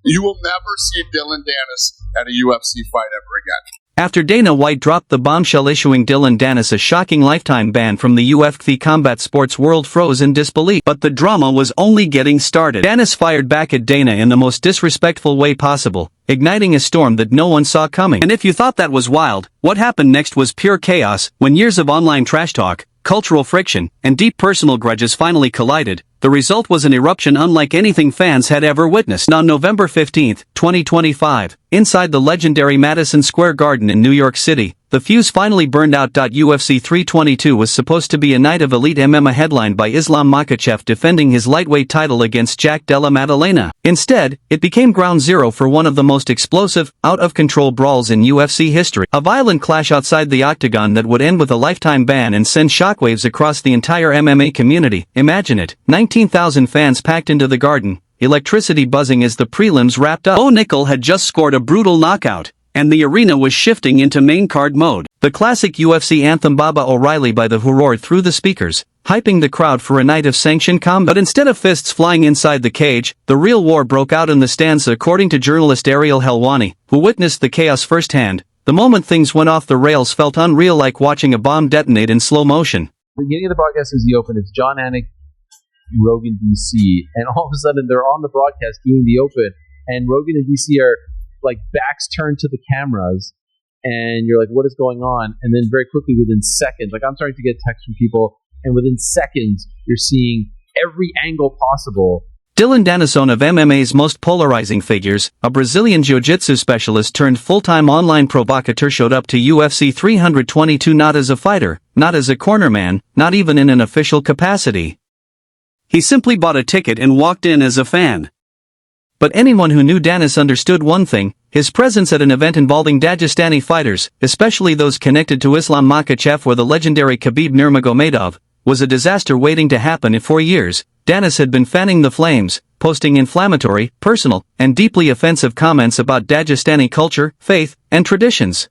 You will never see Dillon Danis at a UFC fight ever again. After Dana White dropped the bombshell issuing Dillon Danis a shocking lifetime ban from the UFC combat sports world froze in disbelief. But the drama was only getting started. Danis fired back at Dana in the most disrespectful way possible, igniting a storm that no one saw coming. And if you thought that was wild, what happened next was pure chaos. When years of online trash talk, cultural friction, and deep personal grudges finally collided, the result was an eruption unlike anything fans had ever witnessed. On November 15, 2025, inside the legendary Madison Square Garden in New York City, the fuse finally burned out. UFC 322 was supposed to be a night of elite MMA headlined by Islam Makhachev defending his lightweight title against Jack Della Maddalena. Instead, it became ground zero for one of the most explosive, out-of-control brawls in UFC history. A violent clash outside the octagon that would end with a lifetime ban and send shockwaves across the entire MMA community. Imagine it, 19,000 fans packed into the garden, electricity buzzing as the prelims wrapped up. Bo Nickel had just scored a brutal knockout, and the arena was shifting into main card mode. The classic UFC anthem Baba O'Reilly by the Who roared through the speakers, hyping the crowd for a night of sanctioned combat. But instead of fists flying inside the cage, the real war broke out in the stands. According to journalist Ariel Helwani, who witnessed the chaos firsthand, the moment things went off the rails felt unreal, like watching a bomb detonate in slow motion. The beginning of the broadcast is the open. It's John Anik, Rogan, DC, and all of a sudden they're on the broadcast doing the open, and Rogan and DC are like backs turned to the cameras, and you're like, what is going on? And then very quickly, within seconds, like I'm starting to get texts from people, and within seconds, you're seeing every angle possible. Dillon Danis, one of MMA's most polarizing figures, a Brazilian jiu-jitsu specialist turned full-time online provocateur, showed up to UFC 322 not as a fighter, not as a cornerman, not even in an official capacity. He simply bought a ticket and walked in as a fan. But anyone who knew Danis understood one thing: his presence at an event involving Dagestani fighters, especially those connected to Islam Makhachev or the legendary Khabib Nurmagomedov, was a disaster waiting to happen. For years, Danis had been fanning the flames, posting inflammatory, personal, and deeply offensive comments about Dagestani culture, faith, and traditions.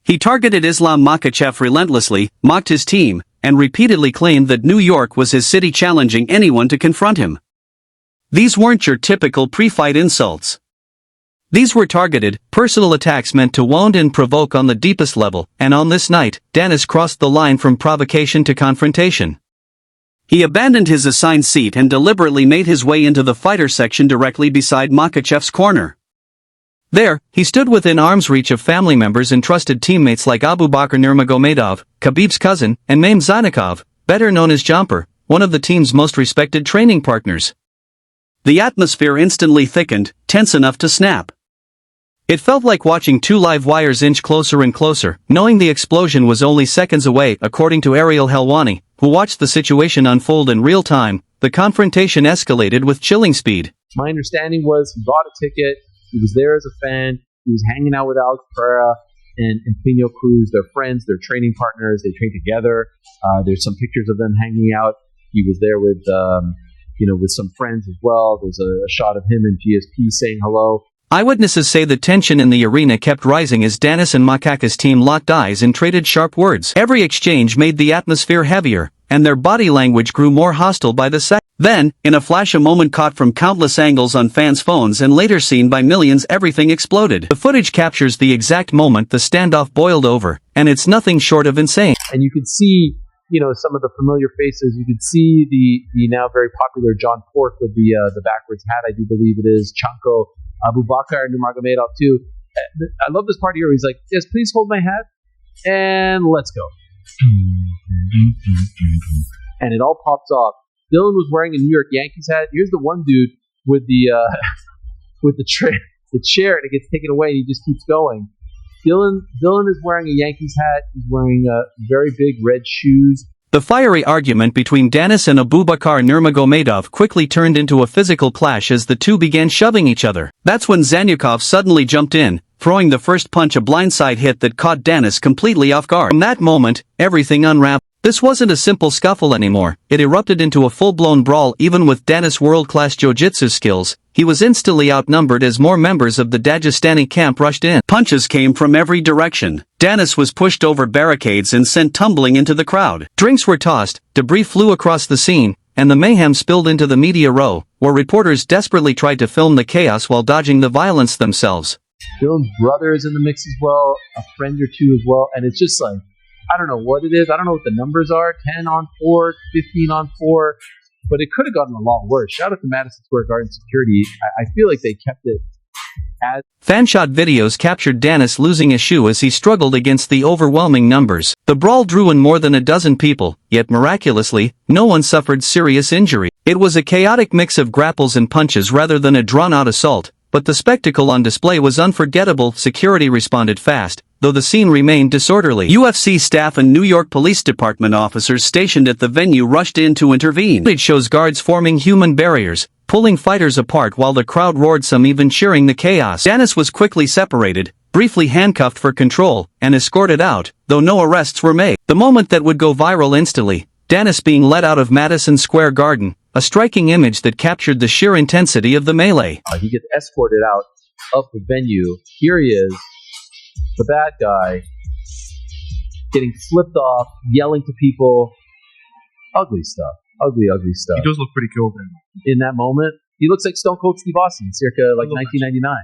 He targeted Islam Makhachev relentlessly, mocked his team, and repeatedly claimed that New York was his city, challenging anyone to confront him. These weren't your typical pre-fight insults. These were targeted, personal attacks meant to wound and provoke on the deepest level, and on this night, Danis crossed the line from provocation to confrontation. He abandoned his assigned seat and deliberately made his way into the fighter section directly beside Makhachev's corner. There, he stood within arm's reach of family members and trusted teammates like Abubakar Nurmagomedov, Khabib's cousin, and Maim Zainikov, better known as Jumper, one of the team's most respected training partners. The atmosphere instantly thickened, tense enough to snap. It felt like watching two live wires inch closer and closer, knowing the explosion was only seconds away. According to Ariel Helwani, who watched the situation unfold in real time, the confrontation escalated with chilling speed. My understanding was he bought a ticket, he was there as a fan, he was hanging out with Alex Pereira and Pino Cruz. They're friends, they're training partners, they train together. There's some pictures of them hanging out. He was there with with some friends as well. There's a shot of him and GSP saying hello. Eyewitnesses say the tension in the arena kept rising as Danis and Makhachev's team locked eyes and traded sharp words. Every exchange made the atmosphere heavier, and their body language grew more hostile by the second. Then, in a flash, a moment caught from countless angles on fans' phones and later seen by millions, everything exploded. The footage captures the exact moment the standoff boiled over, and it's nothing short of insane. And you could see, some of the familiar faces. You could see the now very popular John Pork with the backwards hat, I do believe it is, Chanko, Abubakar Nurmagomedov too. I love this part here. He's like, yes, please hold my hat, and let's go. And it all pops off. Dillon was wearing a New York Yankees hat. Here's the one dude with the chair, and it gets taken away, and he just keeps going. Dillon is wearing a Yankees hat. He's wearing very big red shoes. The fiery argument between Danis and Abubakar Nurmagomedov quickly turned into a physical clash as the two began shoving each other. That's when Zainikov suddenly jumped in, throwing the first punch, a blindside hit that caught Danis completely off guard. From that moment, everything unraveled. This wasn't a simple scuffle anymore. It erupted into a full-blown brawl. Even with Danis' world-class jiu-jitsu skills, he was instantly outnumbered as more members of the Dagestani camp rushed in. Punches came from every direction. Danis was pushed over barricades and sent tumbling into the crowd. Drinks were tossed, debris flew across the scene, and the mayhem spilled into the media row, where reporters desperately tried to film the chaos while dodging the violence themselves. Dillon's brother is in the mix as well, a friend or two as well, and it's just like, I don't know what it is. I don't know what the numbers are, 10 on 4, 15 on 4, but it could have gotten a lot worse. Shout out to Madison Square Garden security. I feel like they kept it as... Fan-shot videos captured Danis losing a shoe as he struggled against the overwhelming numbers. The brawl drew in more than a dozen people, yet miraculously, no one suffered serious injury. It was a chaotic mix of grapples and punches rather than a drawn-out assault, but the spectacle on display was unforgettable. Security responded fast, though the scene remained disorderly. UFC staff and New York Police Department officers stationed at the venue rushed in to intervene. It shows guards forming human barriers, pulling fighters apart while the crowd roared, some even cheering the chaos. Danis was quickly separated, briefly handcuffed for control, and escorted out, though no arrests were made. The moment that would go viral instantly, Danis being led out of Madison Square Garden, a striking image that captured the sheer intensity of the melee. He gets escorted out of the venue. Here he is, the bad guy, getting flipped off, yelling to people. Ugly stuff. Ugly stuff. He does look pretty cool, man. In that moment, he looks like Stone Cold Steve Austin, circa like 1999.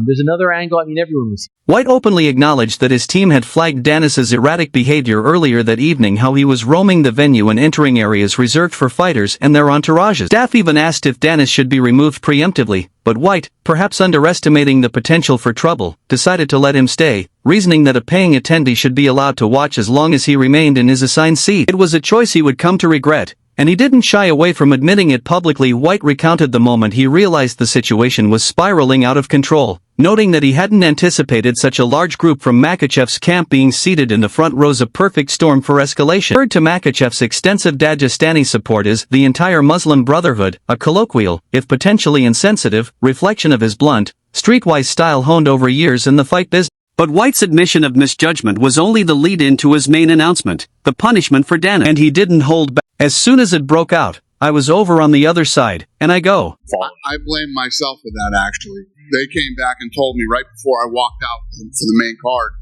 There's another angle. I mean, everyone was... White openly acknowledged that his team had flagged Danis's erratic behavior earlier that evening, how he was roaming the venue and entering areas reserved for fighters and their entourages. Staff even asked if Danis should be removed preemptively, but White, perhaps underestimating the potential for trouble, decided to let him stay, reasoning that a paying attendee should be allowed to watch as long as he remained in his assigned seat. It was a choice he would come to regret, and he didn't shy away from admitting it publicly. White recounted the moment he realized the situation was spiraling out of control, noting that he hadn't anticipated such a large group from Makhachev's camp being seated in the front rows, a perfect storm for escalation. Referred to Makhachev's extensive Dagestani support as the entire Muslim Brotherhood, a colloquial, if potentially insensitive, reflection of his blunt, streetwise style honed over years in the fight business. But White's admission of misjudgment was only the lead-in to his main announcement, the punishment for Danis. And he didn't hold back. As soon as it broke out, I was over on the other side, and I go. I blame myself for that, actually. They came back and told me right before I walked out for the main card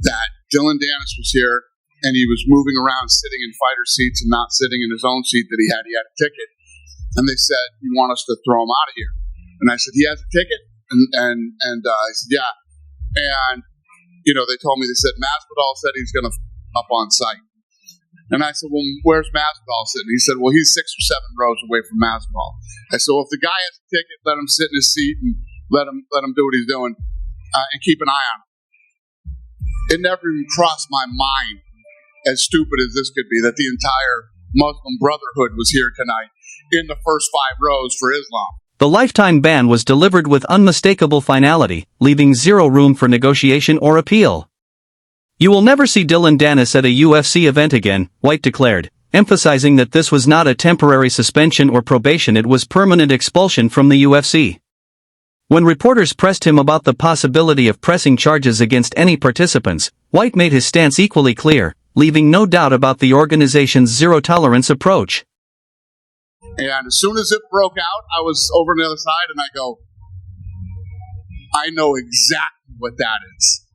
that Dillon Danis was here, and he was moving around, sitting in fighter seats and not sitting in his own seat that he had. He had a ticket. And they said, "You want us to throw him out of here?" And I said, "He has a ticket?" And I said, "Yeah." And they told me, they said, Masvidal said he's going to up on site. And I said, "Well, where's Masvidal sitting?" He said, "Well, he's 6 or 7 rows away from Masvidal." I said, "Well, if the guy has a ticket, let him sit in his seat and let him do what he's doing and keep an eye on him." It never even crossed my mind, as stupid as this could be, that the entire Muslim Brotherhood was here tonight in the first 5 rows for Islam. The lifetime ban was delivered with unmistakable finality, leaving zero room for negotiation or appeal. "You will never see Dillon Danis at a UFC event again," White declared, emphasizing that this was not a temporary suspension or probation, it was permanent expulsion from the UFC. When reporters pressed him about the possibility of pressing charges against any participants, White made his stance equally clear, leaving no doubt about the organization's zero-tolerance approach. And as soon as it broke out, I was over on the other side, and I go, I know exactly what that is.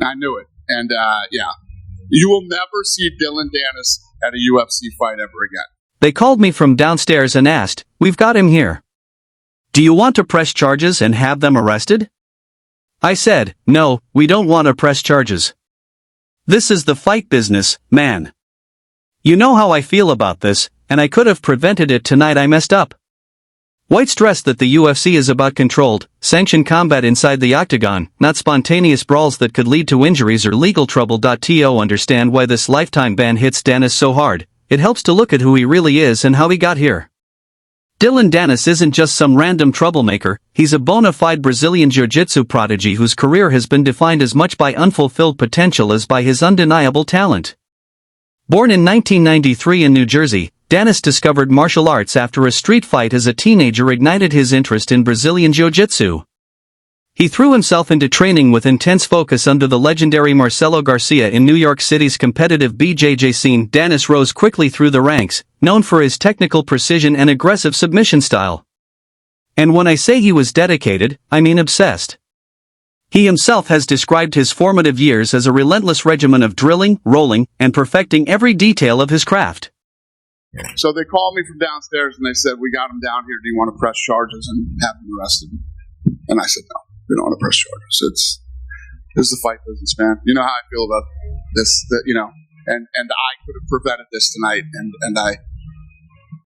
I knew it. And, yeah, you will never see Dillon Danis at a UFC fight ever again. They called me from downstairs and asked, "We've got him here. Do you want to press charges and have them arrested?" I said, "No, we don't want to press charges. This is the fight business, man. You know how I feel about this, and I could have prevented it tonight. I messed up." White stressed that the UFC is about controlled, sanctioned combat inside the octagon, not spontaneous brawls that could lead to injuries or legal trouble. To understand why this lifetime ban hits Danis so hard, it helps to look at who he really is and how he got here. Dillon Danis isn't just some random troublemaker, he's a bona fide Brazilian jiu-jitsu prodigy whose career has been defined as much by unfulfilled potential as by his undeniable talent. Born in 1993 in New Jersey, Danis discovered martial arts after a street fight as a teenager ignited his interest in Brazilian jiu-jitsu. He threw himself into training with intense focus under the legendary Marcelo Garcia in New York City's competitive BJJ scene. Danis rose quickly through the ranks, known for his technical precision and aggressive submission style. And when I say he was dedicated, I mean obsessed. He himself has described his formative years as a relentless regimen of drilling, rolling, and perfecting every detail of his craft. So they called me from downstairs and they said, "We got him down here. Do you want to press charges and have him arrested?" And I said, "No, we don't want to press charges. This is the fight business, man. You know how I feel about this. And I could have prevented this tonight, and